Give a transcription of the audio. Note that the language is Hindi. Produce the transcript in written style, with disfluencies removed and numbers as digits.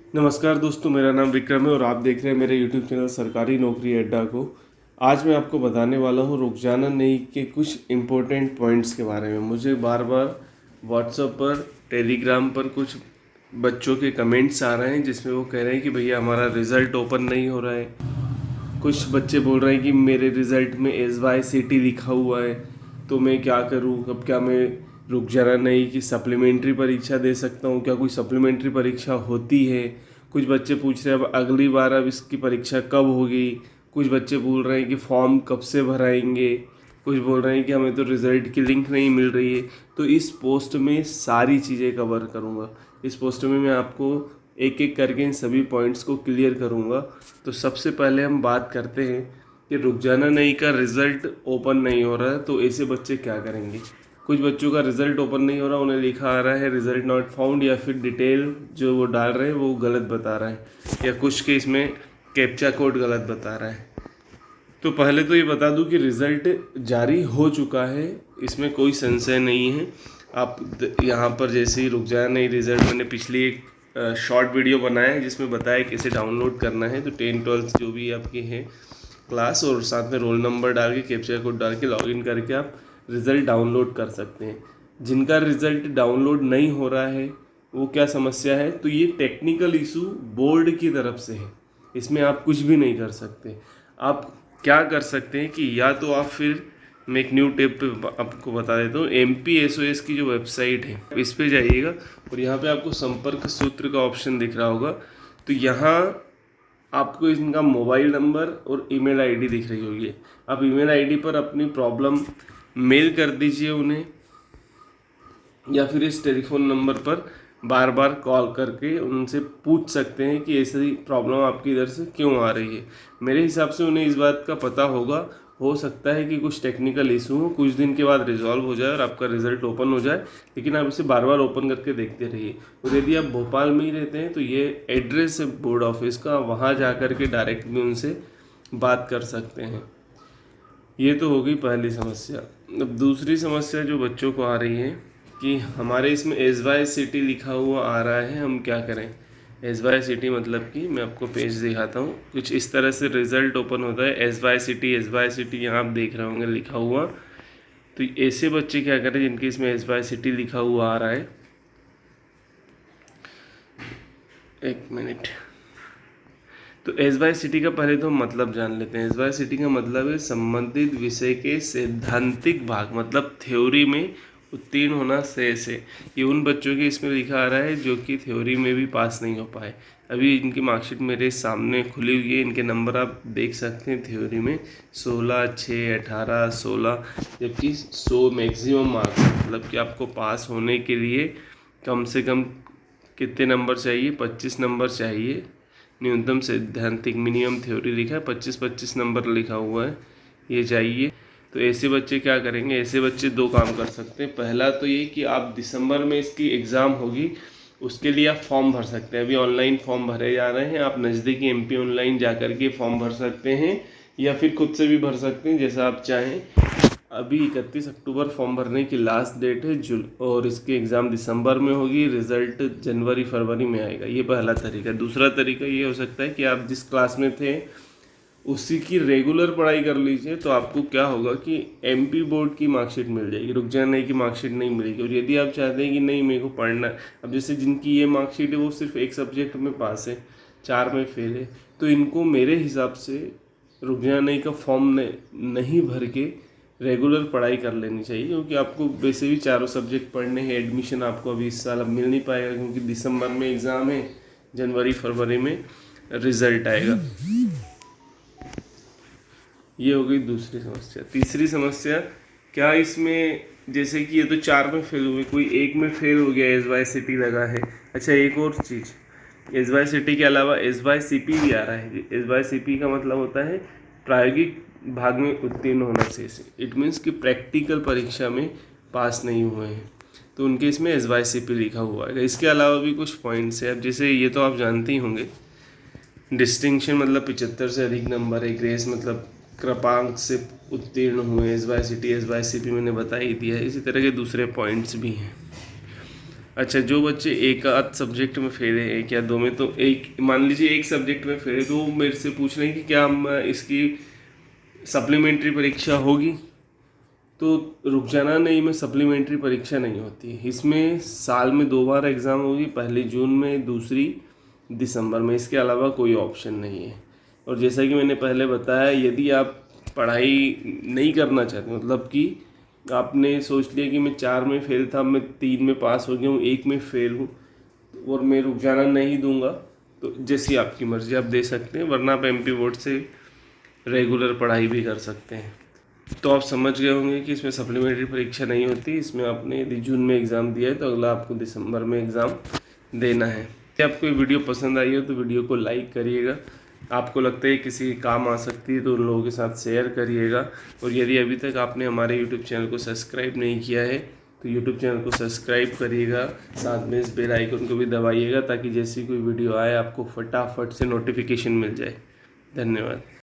नमस्कार दोस्तों, मेरा नाम विक्रम है और आप देख रहे हैं मेरे यूट्यूब चैनल सरकारी नौकरी अड्डा को। आज मैं आपको बताने वाला हूँ रुखसाना नई के कुछ इम्पोर्टेंट पॉइंट्स के बारे में। मुझे बार बार व्हाट्सएप पर, टेलीग्राम पर कुछ बच्चों के कमेंट्स आ रहे हैं जिसमें वो कह रहे हैं कि भैया हमारा रिज़ल्ट ओपन नहीं हो रहा है। कुछ बच्चे बोल रहे हैं कि मेरे रिज़ल्ट में SYCT लिखा हुआ है, तो मैं क्या करूँ। अब क्या मैं रुखसाना नई की सप्लीमेंट्री परीक्षा दे सकता हूँ? क्या कोई सप्लीमेंट्री परीक्षा होती है? कुछ बच्चे पूछ रहे हैं अब अगली बार अब इसकी परीक्षा कब होगी। कुछ बच्चे बोल रहे हैं कि फॉर्म कब से भराएंगे। कुछ बोल रहे हैं कि हमें तो रिज़ल्ट की लिंक नहीं मिल रही है। तो इस पोस्ट में सारी चीज़ें कवर करूँगा। इस पोस्ट में मैं आपको एक एक करके इन सभी पॉइंट्स को क्लियर करूँगा। तो सबसे पहले हम बात करते हैं कि रुखसाना नई का रिज़ल्ट ओपन नहीं हो रहा है, तो ऐसे बच्चे क्या करेंगे। कुछ बच्चों का रिज़ल्ट ओपन नहीं हो रहा, उन्हें लिखा आ रहा है रिज़ल्ट नॉट फाउंड, या फिर डिटेल जो वो डाल रहे हैं वो गलत बता रहा है, या कुछ के इसमें कैप्चा कोड गलत बता रहा है। तो पहले तो ये बता दूं कि रिज़ल्ट जारी हो चुका है, इसमें कोई संशय नहीं है। आप यहाँ पर जैसे ही रुखसाना नई रिज़ल्ट, मैंने पिछली एक शॉर्ट वीडियो बनाया है जिसमें बताया कैसे डाउनलोड करना है। तो 10-12 जो भी आपकी है क्लास, और साथ में रोल नंबर डाल के कैप्चा कोड डाल के लॉगिन करके आप रिज़ल्ट डाउनलोड कर सकते हैं। जिनका रिज़ल्ट डाउनलोड नहीं हो रहा है वो क्या समस्या है, तो ये टेक्निकल इशू बोर्ड की तरफ से है, इसमें आप कुछ भी नहीं कर सकते। आप क्या कर सकते हैं कि या तो आप फिर, मैं एक न्यू टिप पे आपको बता देता हूँ, MPSOS की जो वेबसाइट है इस पे जाइएगा और यहाँ पे आपको संपर्क सूत्र का ऑप्शन दिख रहा होगा। तो यहाँ आपको इनका मोबाइल नंबर और ईमेल आईडी दिख रही होगी। आप ईमेल आईडी पर अपनी प्रॉब्लम मेल कर दीजिए उन्हें, या फिर इस टेलीफोन नंबर पर बार बार कॉल करके उनसे पूछ सकते हैं कि ऐसी प्रॉब्लम आपकी इधर से क्यों आ रही है। मेरे हिसाब से उन्हें इस बात का पता होगा। हो सकता है कि कुछ टेक्निकल इशू हो, कुछ दिन के बाद रिजॉल्व हो जाए और आपका रिजल्ट ओपन हो जाए, लेकिन आप इसे बार बार ओपन करके देखते रहिए। और यदि आप भोपाल में ही रहते हैं तो ये एड्रेस है बोर्ड ऑफिस का, वहाँ जा कर के डायरेक्ट भी उनसे बात कर सकते हैं। ये तो हो गई पहली समस्या। अब दूसरी समस्या जो बच्चों को आ रही है कि हमारे इसमें SYCT लिखा हुआ आ रहा है, हम क्या करें। SYCT मतलब कि मैं आपको पेज दिखाता हूँ, कुछ इस तरह से रिज़ल्ट ओपन होता है। SYCT यहाँ आप देख रहे होंगे लिखा हुआ। तो ऐसे बच्चे क्या करें जिनके इसमें SYCT लिखा हुआ आ रहा है। एक मिनट। तो SYCT का पहले तो हम मतलब जान लेते हैं। SYCT का मतलब है संबंधित विषय के सैद्धांतिक भाग, मतलब थ्योरी में उत्तीर्ण होना से। ये उन बच्चों के इसमें लिखा आ रहा है जो कि थ्योरी में भी पास नहीं हो पाए। अभी इनकी मार्कशीट मेरे सामने खुली हुई है, इनके नंबर आप देख सकते हैं। थ्योरी में 16, 6, 18, 16, जबकि 100 मैक्सिमम मार्क्स, मतलब कि आपको पास होने के लिए कम से कम कितने नंबर चाहिए, 25 नंबर चाहिए। न्यूनतम सैद्धांतिक मिनिमम थ्योरी लिखा है, 25-25 नंबर लिखा हुआ है, ये चाहिए। तो ऐसे बच्चे क्या करेंगे, ऐसे बच्चे दो काम कर सकते हैं। पहला तो ये कि आप दिसंबर में इसकी एग्ज़ाम होगी, उसके लिए आप फॉर्म भर सकते हैं। अभी ऑनलाइन फॉर्म भरे जा रहे हैं, आप नज़दीकी MP ऑनलाइन जा कर के फॉर्म भर सकते हैं, या फिर खुद से भी भर सकते हैं, जैसा आप चाहें। अभी 31 अक्टूबर फॉर्म भरने की लास्ट डेट है और इसकी एग्ज़ाम दिसंबर में होगी, रिज़ल्ट जनवरी-फरवरी में आएगा। ये पहला तरीका। दूसरा तरीका ये हो सकता है कि आप जिस क्लास में थे उसी की रेगुलर पढ़ाई कर लीजिए। तो आपको क्या होगा कि MP बोर्ड की मार्कशीट मिल जाएगी, रुखसाना नई की मार्कशीट नहीं मिलेगी। और यदि आप चाहते हैं कि नहीं मेरे को पढ़ना, अब जैसे जिनकी ये मार्कशीट है वो सिर्फ एक सब्जेक्ट में पास है, 4 में फेल है, तो इनको मेरे हिसाब से रुखसाना नई का फॉर्म नहीं भर के रेगुलर पढ़ाई कर लेनी चाहिए। क्योंकि आपको वैसे भी चारों सब्जेक्ट पढ़ने हैं। एडमिशन आपको अभी इस साल अब मिल नहीं पाएगा क्योंकि दिसंबर में एग्ज़ाम है, जनवरी-फरवरी में रिज़ल्ट आएगा। ये हो गई दूसरी समस्या। तीसरी समस्या, क्या इसमें जैसे कि ये तो 4 में फेल हुए, कोई एक में फेल हो गया, SYCT लगा है। अच्छा, एक और चीज़, SYCT के अलावा SYCP भी आ रहा है। SYCP का मतलब होता है प्रायोगिक भाग में उत्तीर्ण होना से। इट मीन्स कि प्रैक्टिकल परीक्षा में पास नहीं हुए हैं, तो उनके इसमें SYCP लिखा हुआ है। इसके अलावा भी कुछ पॉइंट्स हैं। अब जैसे ये तो आप जानते ही होंगे, डिस्टिंक्शन मतलब 75 से अधिक नंबर है, ग्रेस मतलब कृपांक से उत्तीर्ण हुए। SYCT SYCP मैंने बता ही दिया है। इसी तरह के दूसरे पॉइंट्स भी हैं। अच्छा, जो बच्चे एक आध सब्जेक्ट में फेल है, एक या दो में, तो एक मान लीजिए एक सब्जेक्ट में फेल है, तो वो मेरे से पूछ रहे हैं कि क्या हम इसकी सप्लीमेंट्री परीक्षा होगी। तो रुक जाना नहीं, में सप्लीमेंट्री परीक्षा नहीं होती है। इसमें साल में 2 बार एग्ज़ाम होगी, पहली जून में, दूसरी दिसंबर में। इसके अलावा कोई ऑप्शन नहीं है। और जैसा कि मैंने पहले बताया, यदि आप पढ़ाई नहीं करना चाहते, मतलब कि आपने सोच लिया कि मैं 4 में फ़ेल था, मैं 3 में पास हो गया हूँ, 1 में फ़ेल हूँ और मैं रुक जाना नहीं दूंगा, तो जैसी आपकी मर्ज़ी आप दे सकते हैं, वरना आप एमपी बोर्ड से रेगुलर पढ़ाई भी कर सकते हैं। तो आप समझ गए होंगे कि इसमें सप्लीमेंट्री परीक्षा नहीं होती। इसमें आपने यदि जून में एग्ज़ाम दिया है तो अगला आपको दिसंबर में एग्ज़ाम देना है। यदि आपको ये वीडियो पसंद आई हो तो वीडियो को लाइक करिएगा। आपको लगता है किसी के काम आ सकती है तो उन लोगों के साथ शेयर करिएगा। और यदि अभी तक आपने हमारे यूट्यूब चैनल को सब्सक्राइब नहीं किया है तो यूट्यूब चैनल को सब्सक्राइब करिएगा, साथ में इस बेल आइकन को भी दबाइएगा ताकि जैसी कोई वीडियो आए आपको फटाफट से नोटिफिकेशन मिल जाए। धन्यवाद।